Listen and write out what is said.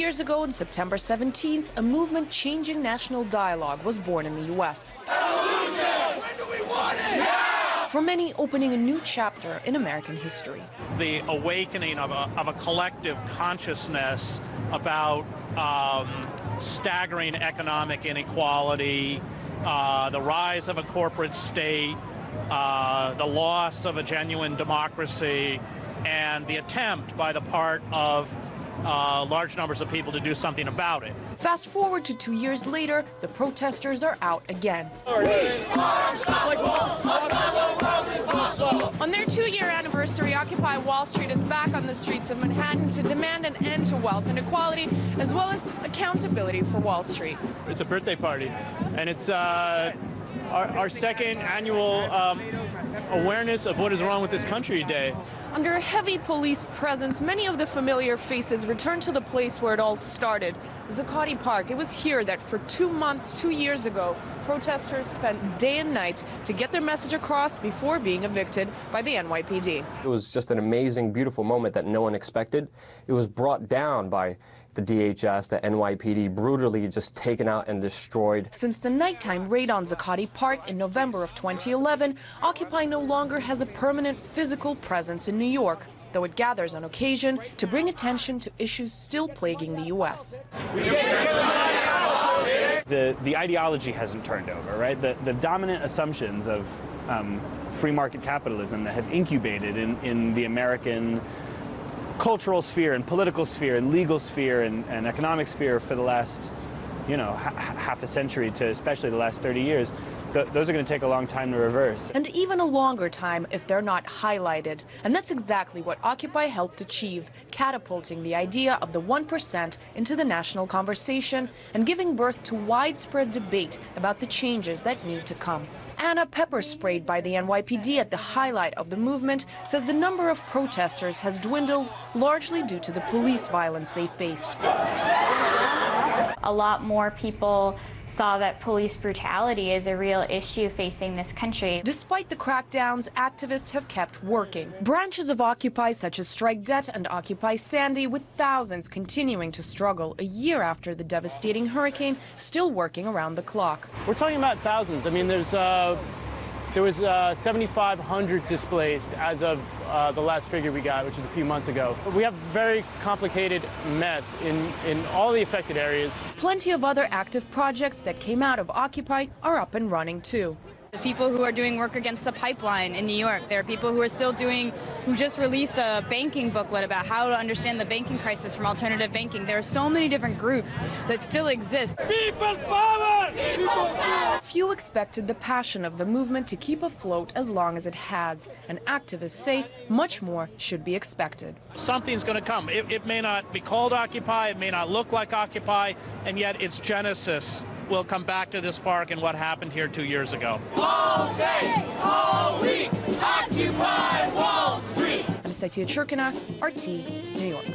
years ago, on September 17th, a movement changing national dialogue was born in the U.S. Revolution! When do we want it? Yeah! For many, opening a new chapter in American history. The awakening of a collective consciousness about staggering economic inequality, the rise of a corporate state, the loss of a genuine democracy, and the attempt by the part of large numbers of people to do something about it. Fast forward to 2 years later, the protesters are out again. On their 2-year anniversary, Occupy Wall Street is back on the streets of Manhattan to demand an end to wealth inequality, as well as accountability for Wall Street. It's a birthday party, and it's our second annual awareness of what is wrong with this country day. Under a heavy police presence, many of the familiar faces return to the place where it all started, Zuccotti Park. It was here that for 2 months, 2 years ago, protesters spent day and night to get their message across before being evicted by the NYPD. It was just an amazing, beautiful moment that no one expected. It was brought down by the DHS, the NYPD, brutally just taken out and destroyed. Since the nighttime raid on Zuccotti Park in November of 2011, Occupy no longer has a permanent physical presence in New York, though it gathers on occasion to bring attention to issues still plaguing the U.S. The ideology hasn't turned over, right? The dominant assumptions of free market capitalism that have incubated in the American cultural sphere and political sphere and legal sphere and economic sphere for the last, half a century to especially the last 30 years, those are going to take a long time to reverse. And even a longer time if they're not highlighted. And that's exactly what Occupy helped achieve, catapulting the idea of the 1% into the national conversation and giving birth to widespread debate about the changes that need to come. Anna, pepper-sprayed by the NYPD at the highlight of the movement, says the number of protesters has dwindled largely due to the police violence they faced. A lot more people saw that police brutality is a real issue facing this country. Despite the crackdowns, activists have kept working. Branches of Occupy, such as Strike Debt and Occupy Sandy, with thousands continuing to struggle a year after the devastating hurricane, still working around the clock. We're talking about thousands. I mean, there was 7,500 displaced as of the last figure we got, which was a few months ago. We have a very complicated mess in all the affected areas. Plenty of other active projects that came out of Occupy are up and running too. There's people who are doing work against the pipeline in New York. There are people who are still who just released a banking booklet about how to understand the banking crisis from alternative banking. There are so many different groups that still exist. People's power! People's power! Few expected the passion of the movement to keep afloat as long as it has, and activists say much more should be expected. Something's going to come. It may not be called Occupy, it may not look like Occupy, and yet its genesis will come back to this park and what happened here 2 years ago. All day, all week, Occupy Wall Street! Anastasia Churkina, RT, New York.